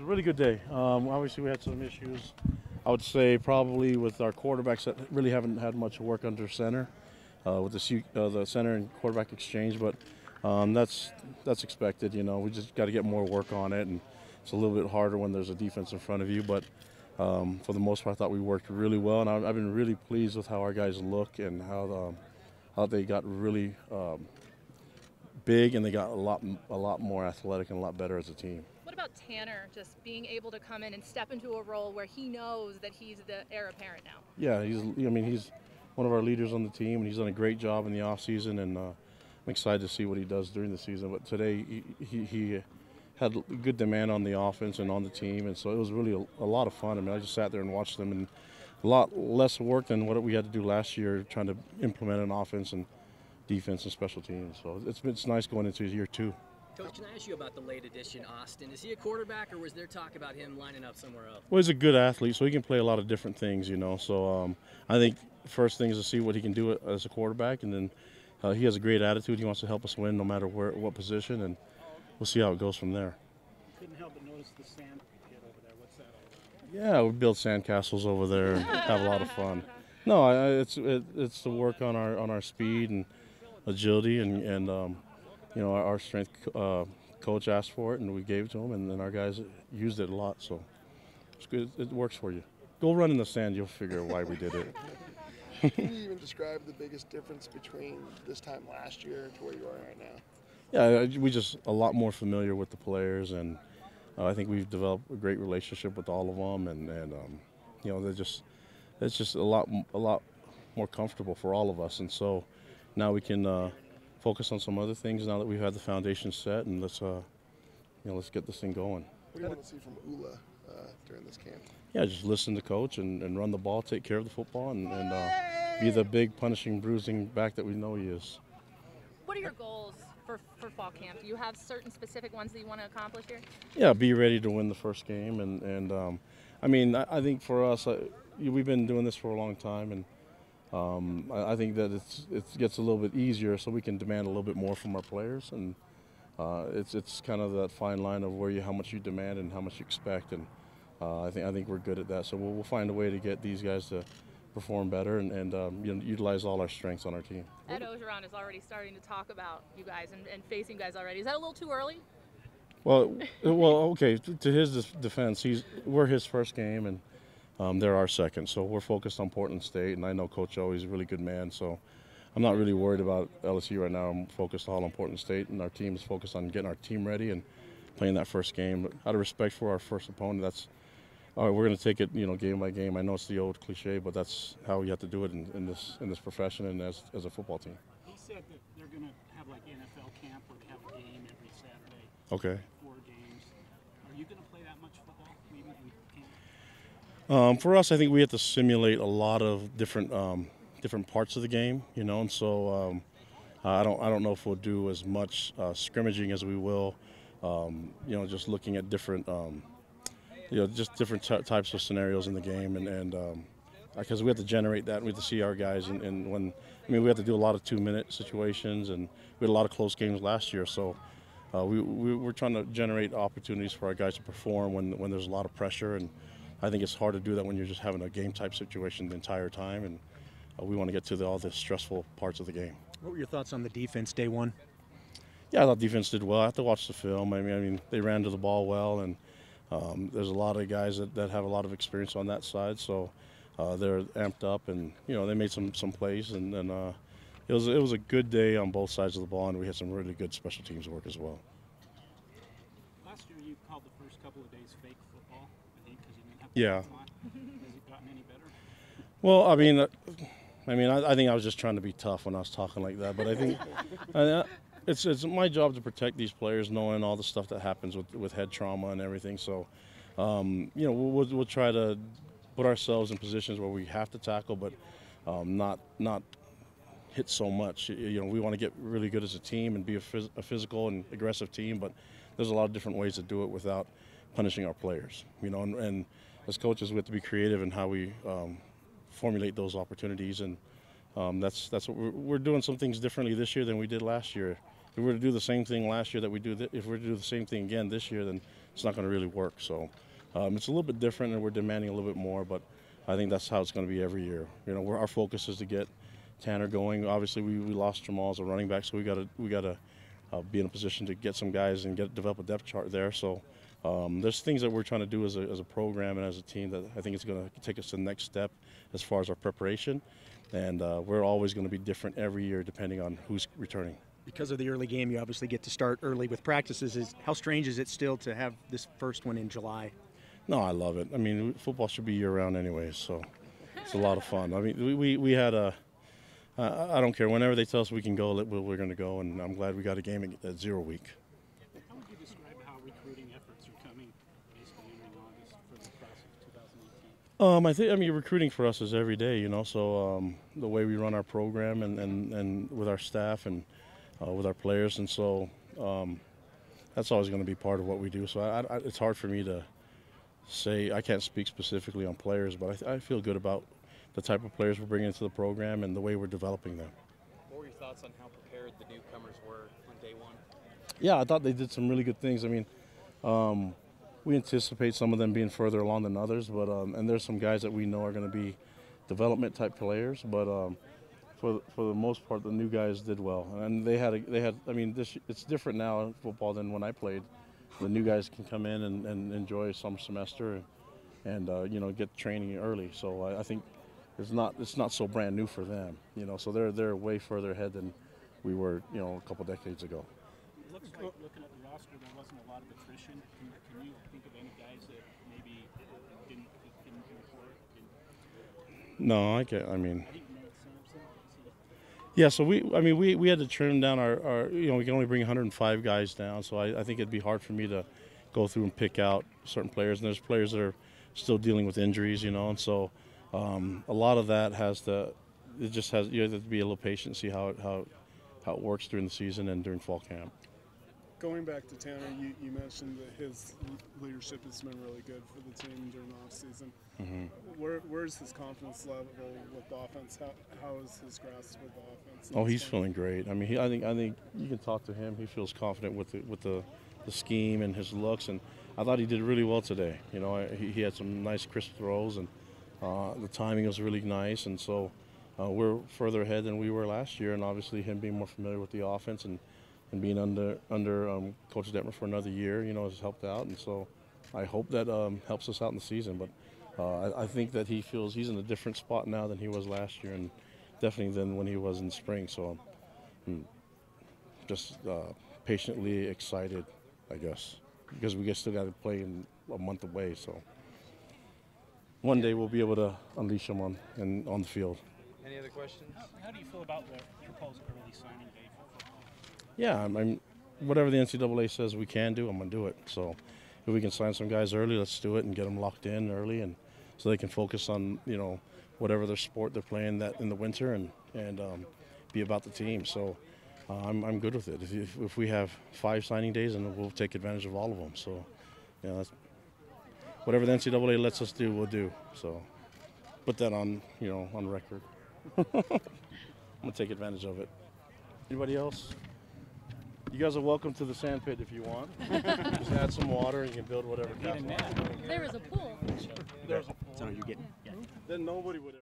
was a really good day. Obviously, we had some issues. I would say probably with our quarterbacks that really haven't had much work under center, with the center and quarterback exchange. But that's expected. You know, we just got to get more work on it, and it's a little bit harder when there's a defense in front of you. But for the most part, I thought we worked really well, and I've been really pleased with how our guys look and how they got really big, and they got a lot more athletic and a lot better as a team. What about Tanner just being able to come in and step into a role where he knows that he's the heir apparent now? Yeah, he's one of our leaders on the team, and he's done a great job in the offseason, and I'm excited to see what he does during the season. But today he had good demand on the offense and on the team, and so it was really a lot of fun. I mean, I just sat there and watched them, and a lot less work than what we had to do last year trying to implement an offense and defense and special teams. So it's nice going into year two. Coach, can I ask you about the late addition, Austin? Is he a quarterback, or was there talk about him lining up somewhere else? Well, he's a good athlete, so he can play a lot of different things, you know. So I think first thing is to see what he can do as a quarterback, and then he has a great attitude. He wants to help us win no matter what position, and we'll see how it goes from there. Couldn't help but notice the sand pit over there. What's that all about? Yeah, we build sandcastles over there and have a lot of fun. No, it's the work on our speed and agility, and you know, our strength coach asked for it, and we gave it to him, and then our guys used it a lot. So it's good. It works for you. Go run in the sand. You'll figure why we did it. Can you even describe the biggest difference between this time last year to where you are right now? Yeah, we just a lot more familiar with the players, and I think we've developed a great relationship with all of them, and you know, it's just a lot more comfortable for all of us, and so now we can focus on some other things now that we've had the foundation set, and let's get this thing going. What do you want to see from Ula during this camp? Yeah, just listen to coach and run the ball, take care of the football, and be the big punishing, bruising back that we know he is. What are your goals for fall camp? Do you have certain specific ones that you want to accomplish here? Yeah, be ready to win the first game, and I mean, I think for us, we've been doing this for a long time, and I think that it gets a little bit easier, so we can demand a little bit more from our players, and it's kind of that fine line of how much you demand and how much you expect, and I think we're good at that. So we'll find a way to get these guys to perform better and utilize all our strengths on our team. Ed Ogeron is already starting to talk about you guys and facing you guys already. Is that a little too early? Well, okay. To his defense, we're his first game, and they're our second, so we're focused on Portland State, and I know Coach O is a really good man, so I'm not really worried about LSU right now. I'm focused all on Portland State, and our team is focused on getting our team ready and playing that first game. But out of respect for our first opponent, that's all right. We're going to take it, game by game. I know it's the old cliche, but that's how we have to do it in this profession and as a football team. He said that they're going to have like NFL camp where they have a game every Saturday. Okay. 4 games. Are you going to play that much football? Maybe we can't. For us, I think we have to simulate a lot of different parts of the game, and so I don't know if we'll do as much scrimmaging as we will, just looking at different, just different types of scenarios in the game, and because we have to generate that, and we have to see our guys, and we have to do a lot of 2-minute situations, and we had a lot of close games last year, so we're trying to generate opportunities for our guys to perform when there's a lot of pressure, and I think it's hard to do that when you're just having a game-type situation the entire time, and we want to get to all the stressful parts of the game. What were your thoughts on the defense day one? Yeah, I thought defense did well. I have to watch the film. I mean, they ran to the ball well, and there's a lot of guys that have a lot of experience on that side, so they're amped up, and they made some plays, and it was a good day on both sides of the ball, and we had some really good special teams work as well. Last year you called the first couple of days fake football, I think, because you didn't have Yeah. Has it gotten any better? Well, I think I was just trying to be tough when I was talking like that, but I think it's my job to protect these players, knowing all the stuff that happens with head trauma and everything. So, we'll try to put ourselves in positions where we have to tackle, but not hit so much. We want to get really good as a team and be a physical and aggressive team, but there's a lot of different ways to do it without punishing our players. And as coaches, we have to be creative in how we formulate those opportunities, and that's what we're doing. Some things differently this year than we did last year. If we were to do the same thing last year that we do, if we were to do the same thing again this year, then it's not going to really work. So it's a little bit different, and we're demanding a little bit more. But I think that's how it's going to be every year. You know, our focus is to get Tanner going. Obviously, we lost Jamal as a running back, so we got to be in a position to get some guys and develop a depth chart there. So there's things that we're trying to do as a program and as a team that I think is going to take us to the next step as far as our preparation. And we're always going to be different every year depending on who's returning. Because of the early game, you obviously get to start early with practices. How strange is it still to have this first one in July? No, I love it. I mean, football should be year-round anyways, so it's a lot of fun. I mean, we had a I don't care. Whenever they tell us we can go, we're going to go, and I'm glad we got a game at 0 week. How would you describe how recruiting efforts are coming basically in August for the class of 2018? I mean, recruiting for us is every day, you know. So the way we run our program and with our staff and with our players, and so that's always going to be part of what we do. So it's hard for me to say. I can't speak specifically on players, but I feel good about the type of players we're bringing into the program and the way we're developing them. What were your thoughts on how prepared the newcomers were on day one? Yeah, I thought they did some really good things. I mean, we anticipate some of them being further along than others, but and there's some guys that we know are going to be development type players. But for the most part, the new guys did well, and they had. I mean, it's different now in football than when I played. The new guys can come in and enjoy summer semester and you know, get training early. So I think it's not so brand new for them, you know. So they're way further ahead than we were, you know, a couple decades ago. It looks like looking at the roster, there wasn't a lot of attrition. Can you think of any guys that maybe didn't report? No, I can't. I mean, I think Nate Sampson. yeah. So we had to trim down our you know, we can only bring 105 guys down. So I think it'd be hard for me to go through and pick out certain players. And there's players that are still dealing with injuries, you know, and so a lot of that you have to be a little patient, see how it works during the season and during fall camp. Going back to Tanner, you mentioned that his leadership has been really good for the team during the offseason. Mm-hmm. Where's his confidence level with the offense? How is his grasp with the offense? Oh, he's feeling great. I mean, I think you can talk to him. He feels confident with the scheme and his looks, and I thought he did really well today. You know, he had some nice crisp throws, and the timing was really nice, and so we're further ahead than we were last year, and obviously him being more familiar with the offense and being under Coach Detmer for another year, you know, has helped out, and so I hope that helps us out in the season. But I think that he feels he's in a different spot now than he was last year, and definitely than when he was in the spring. So I'm just patiently excited, I guess, because we still got to play in a month away. So one day we'll be able to unleash him on the field. Any other questions? How do you feel about the proposed early signing day for football? Yeah, I mean, whatever the NCAA says we can do, I'm going to do it. So if we can sign some guys early, let's do it and get them locked in early, and so they can focus on, you know, whatever their sport they're playing that in the winter and be about the team. So I'm good with it. If we have 5 signing days, and we'll take advantage of all of them. So, you know, that's, whatever the NCAA lets us do, we'll do. So put that on, you know, on record. I'm going to take advantage of it. Anybody else? You guys are welcome to the sand pit if you want. Just add some water and you can build whatever castle. There is a pool. So you're getting. Then nobody would